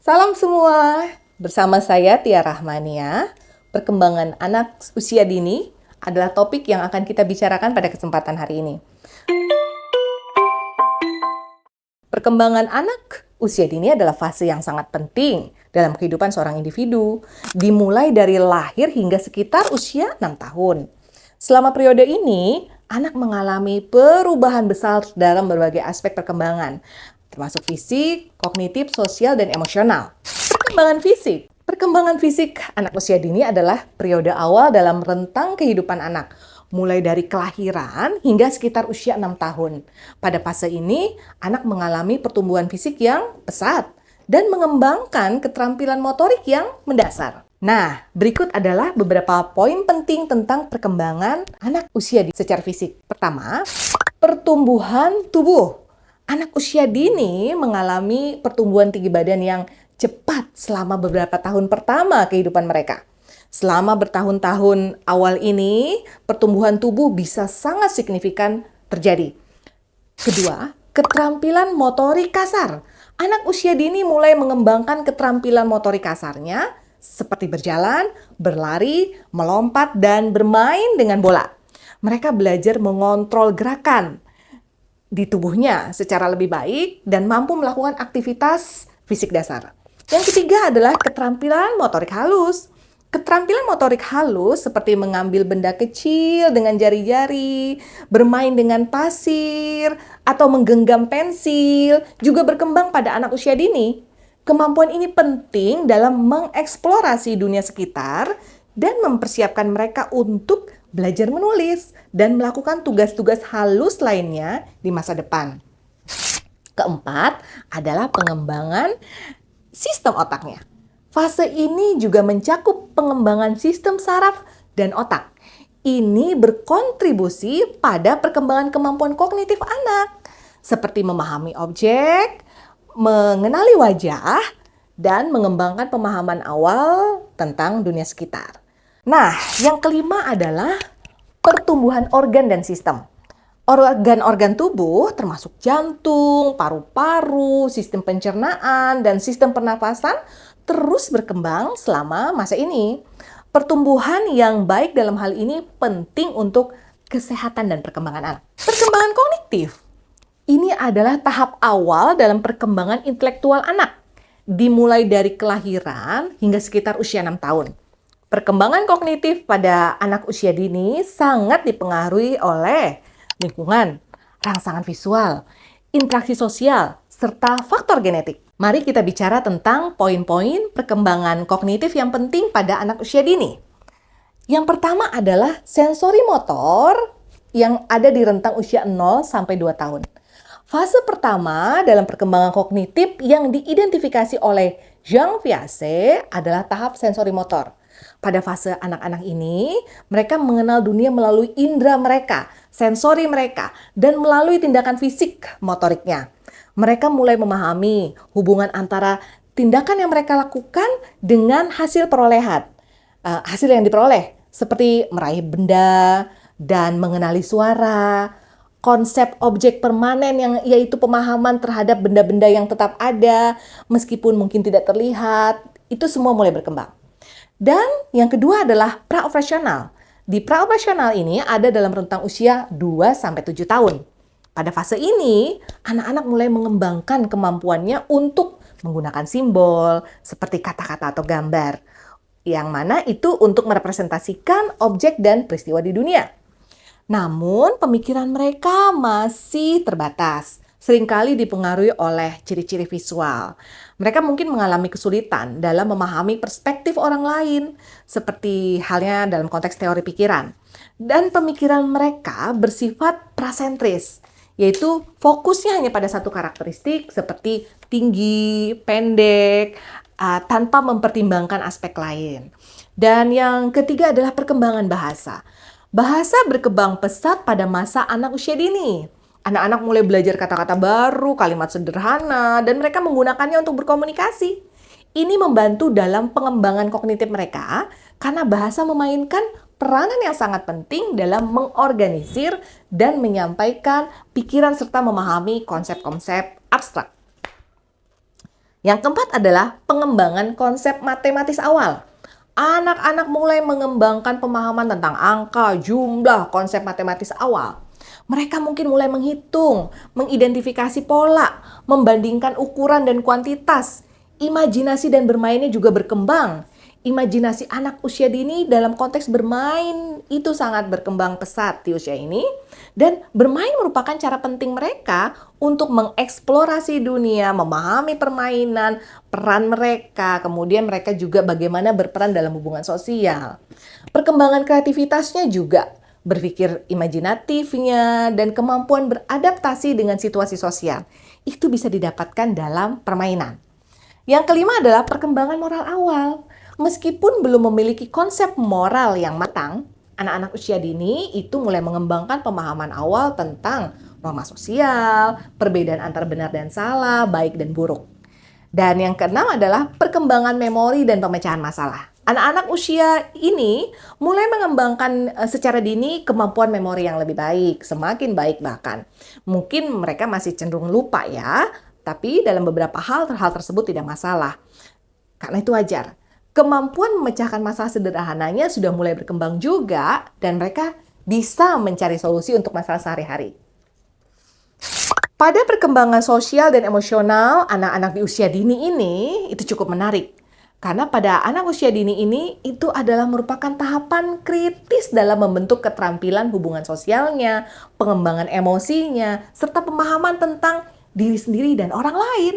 Salam semua, bersama saya Tia Rahmania. Perkembangan anak usia dini adalah topik yang akan kita bicarakan pada kesempatan hari ini. Perkembangan anak usia dini adalah fase yang sangat penting dalam kehidupan seorang individu, dimulai dari lahir hingga sekitar usia 6 tahun. Selama periode ini, anak mengalami perubahan besar dalam berbagai aspek perkembangan, termasuk fisik, kognitif, sosial, dan emosional. Perkembangan fisik anak usia dini adalah periode awal dalam rentang kehidupan anak, mulai dari kelahiran hingga sekitar usia 6 tahun. Pada fase ini, anak mengalami pertumbuhan fisik yang pesat dan mengembangkan keterampilan motorik yang mendasar. Nah, berikut adalah beberapa poin penting tentang perkembangan anak usia dini secara fisik. Pertama, pertumbuhan tubuh. Anak usia dini mengalami pertumbuhan tinggi badan yang cepat selama beberapa tahun pertama kehidupan mereka. Selama bertahun-tahun awal ini, pertumbuhan tubuh bisa sangat signifikan terjadi. Kedua, keterampilan motorik kasar. Anak usia dini mulai mengembangkan keterampilan motorik kasarnya seperti berjalan, berlari, melompat, dan bermain dengan bola. Mereka belajar mengontrol gerakan di tubuhnya secara lebih baik dan mampu melakukan aktivitas fisik dasar. Yang ketiga adalah keterampilan motorik halus. Keterampilan motorik halus seperti mengambil benda kecil dengan jari-jari, bermain dengan pasir, atau menggenggam pensil juga berkembang pada anak usia dini. Kemampuan ini penting dalam mengeksplorasi dunia sekitar dan mempersiapkan mereka untuk belajar menulis dan melakukan tugas-tugas halus lainnya di masa depan. Keempat adalah pengembangan sistem otaknya. Fase ini juga mencakup pengembangan sistem saraf dan otak. Ini berkontribusi pada perkembangan kemampuan kognitif anak, seperti memahami objek, mengenali wajah, dan mengembangkan pemahaman awal tentang dunia sekitar. Nah, yang kelima adalah pertumbuhan organ dan sistem. Organ-organ tubuh termasuk jantung, paru-paru, sistem pencernaan, dan sistem pernapasan terus berkembang selama masa ini. Pertumbuhan yang baik dalam hal ini penting untuk kesehatan dan perkembangan anak. Perkembangan kognitif. Ini adalah tahap awal dalam perkembangan intelektual anak, dimulai dari kelahiran hingga sekitar usia 6 tahun. Perkembangan kognitif pada anak usia dini sangat dipengaruhi oleh lingkungan, rangsangan visual, interaksi sosial, serta faktor genetik. Mari kita bicara tentang poin-poin perkembangan kognitif yang penting pada anak usia dini. Yang pertama adalah sensori motor yang ada di rentang usia 0 sampai 2 tahun. Fase pertama dalam perkembangan kognitif yang diidentifikasi oleh Jean Piaget adalah tahap sensori motor. Pada fase anak-anak ini, mereka mengenal dunia melalui indera mereka, sensori mereka, dan melalui tindakan fisik motoriknya. Mereka mulai memahami hubungan antara tindakan yang mereka lakukan dengan hasil perolehan. Hasil yang diperoleh, seperti meraih benda dan mengenali suara, konsep objek permanen yang yaitu pemahaman terhadap benda-benda yang tetap ada, meskipun mungkin tidak terlihat, itu semua mulai berkembang. Dan yang kedua adalah praoperasional. Di praoperasional ini ada dalam rentang usia 2-7 tahun. Pada fase ini, anak-anak mulai mengembangkan kemampuannya untuk menggunakan simbol seperti kata-kata atau gambar, yang mana itu untuk merepresentasikan objek dan peristiwa di dunia. Namun, pemikiran mereka masih terbatas, seringkali dipengaruhi oleh ciri-ciri visual. Mereka mungkin mengalami kesulitan dalam memahami perspektif orang lain, seperti halnya dalam konteks teori pikiran. Dan pemikiran mereka bersifat prasentris, yaitu fokusnya hanya pada satu karakteristik seperti tinggi, pendek, tanpa mempertimbangkan aspek lain. Dan yang ketiga adalah perkembangan bahasa. Bahasa berkembang pesat pada masa anak usia dini. Anak-anak mulai belajar kata-kata baru, kalimat sederhana, dan mereka menggunakannya untuk berkomunikasi. Ini membantu dalam pengembangan kognitif mereka karena bahasa memainkan peranan yang sangat penting dalam mengorganisir dan menyampaikan pikiran serta memahami konsep-konsep abstrak. Yang keempat adalah pengembangan konsep matematis awal. Anak-anak mulai mengembangkan pemahaman tentang angka, jumlah, konsep matematis awal. Mereka mungkin mulai menghitung, mengidentifikasi pola, membandingkan ukuran dan kuantitas. Imajinasi dan bermainnya juga berkembang. Imajinasi anak usia dini dalam konteks bermain itu sangat berkembang pesat di usia ini. Dan bermain merupakan cara penting mereka untuk mengeksplorasi dunia, memahami permainan, peran mereka, kemudian mereka juga bagaimana berperan dalam hubungan sosial. Perkembangan kreativitasnya juga, berpikir imajinatifnya, dan kemampuan beradaptasi dengan situasi sosial. Itu bisa didapatkan dalam permainan. Yang kelima adalah perkembangan moral awal. Meskipun belum memiliki konsep moral yang matang, anak-anak usia dini itu mulai mengembangkan pemahaman awal tentang norma sosial, perbedaan antara benar dan salah, baik dan buruk. Dan yang keenam adalah perkembangan memori dan pemecahan masalah. Anak-anak usia ini mulai mengembangkan secara dini kemampuan memori yang lebih baik, semakin baik bahkan. Mungkin mereka masih cenderung lupa ya, tapi dalam beberapa hal tersebut tidak masalah. Karena itu wajar. Kemampuan memecahkan masalah sederhananya sudah mulai berkembang juga dan mereka bisa mencari solusi untuk masalah sehari-hari. Pada perkembangan sosial dan emosional anak-anak di usia dini ini itu cukup menarik. Karena pada anak usia dini ini itu adalah merupakan tahapan kritis dalam membentuk keterampilan hubungan sosialnya, pengembangan emosinya, serta pemahaman tentang diri sendiri dan orang lain.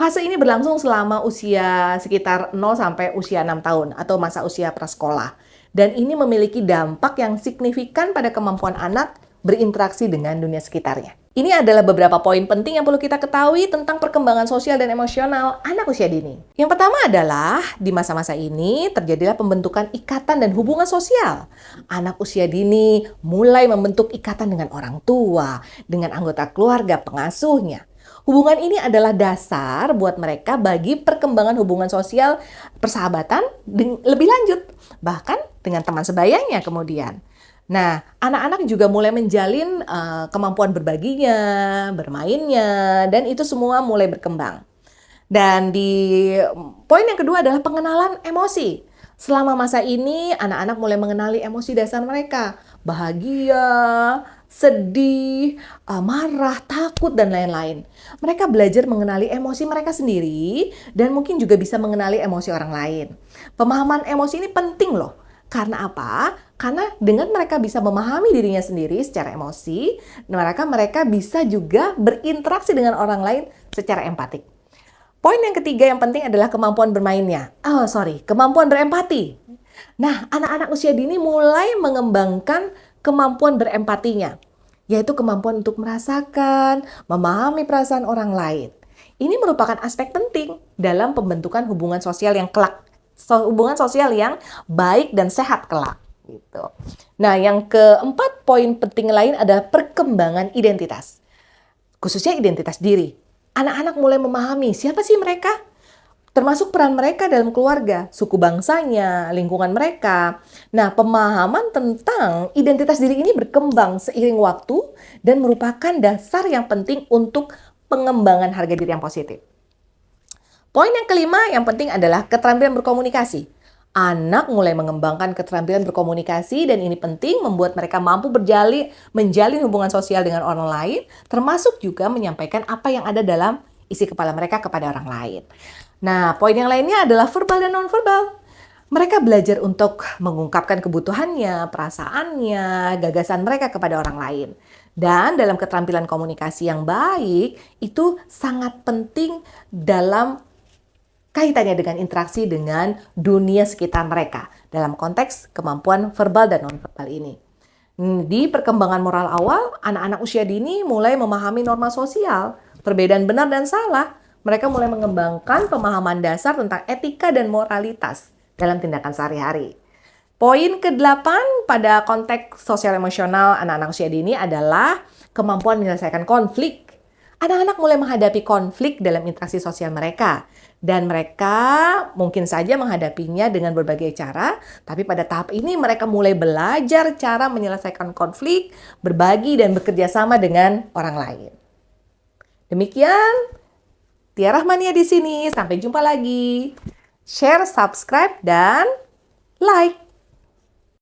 Fase ini berlangsung selama usia sekitar 0 sampai usia 6 tahun atau masa usia prasekolah. Dan ini memiliki dampak yang signifikan pada kemampuan anak berinteraksi dengan dunia sekitarnya. Ini adalah beberapa poin penting yang perlu kita ketahui tentang perkembangan sosial dan emosional anak usia dini. Yang pertama adalah di masa-masa ini terjadilah pembentukan ikatan dan hubungan sosial. Anak usia dini mulai membentuk ikatan dengan orang tua, dengan anggota keluarga, pengasuhnya. Hubungan ini adalah dasar buat mereka bagi perkembangan hubungan sosial persahabatan lebih lanjut, bahkan dengan teman sebayanya kemudian. Nah, anak-anak juga mulai menjalin kemampuan berbaginya, bermainnya, dan itu semua mulai berkembang. Dan di poin yang kedua adalah pengenalan emosi. Selama masa ini, anak-anak mulai mengenali emosi dasar mereka. Bahagia, sedih, marah, takut, dan lain-lain. Mereka belajar mengenali emosi mereka sendiri dan mungkin juga bisa mengenali emosi orang lain. Pemahaman emosi ini penting loh. Karena apa? Karena dengan mereka bisa memahami dirinya sendiri secara emosi, mereka bisa juga berinteraksi dengan orang lain secara empatik. Poin yang ketiga yang penting adalah kemampuan bermainnya. Kemampuan berempati. Nah, anak-anak usia dini mulai mengembangkan kemampuan berempatinya, yaitu kemampuan untuk merasakan, memahami perasaan orang lain. Ini merupakan aspek penting dalam pembentukan hubungan sosial yang kelak, hubungan sosial yang baik dan sehat kelak. Gitu. Nah, yang keempat poin penting lain adalah perkembangan identitas, khususnya identitas diri. Anak-anak mulai memahami siapa sih mereka, termasuk peran mereka dalam keluarga, suku bangsanya, lingkungan mereka. Nah, pemahaman tentang identitas diri ini berkembang seiring waktu dan merupakan dasar yang penting untuk pengembangan harga diri yang positif. Poin yang kelima yang penting adalah keterampilan berkomunikasi. Anak mulai mengembangkan keterampilan berkomunikasi dan ini penting membuat mereka mampu menjalin hubungan sosial dengan orang lain, termasuk juga menyampaikan apa yang ada dalam isi kepala mereka kepada orang lain. Nah, poin yang lainnya adalah verbal dan non-verbal. Mereka belajar untuk mengungkapkan kebutuhannya, perasaannya, gagasan mereka kepada orang lain. Dan dalam keterampilan komunikasi yang baik, itu sangat penting dalam kaitannya dengan interaksi dengan dunia sekitar mereka dalam konteks kemampuan verbal dan non-verbal ini. Di perkembangan moral awal, anak-anak usia dini mulai memahami norma sosial, perbedaan benar dan salah. Mereka mulai mengembangkan pemahaman dasar tentang etika dan moralitas dalam tindakan sehari-hari. Poin ke-8 pada konteks sosial emosional anak-anak usia dini adalah kemampuan menyelesaikan konflik. Anak-anak mulai menghadapi konflik dalam interaksi sosial mereka. Dan mereka mungkin saja menghadapinya dengan berbagai cara, tapi pada tahap ini mereka mulai belajar cara menyelesaikan konflik, berbagi dan bekerja sama dengan orang lain. Demikian Tia Rahmania di sini. Sampai jumpa lagi. Share, subscribe, dan like.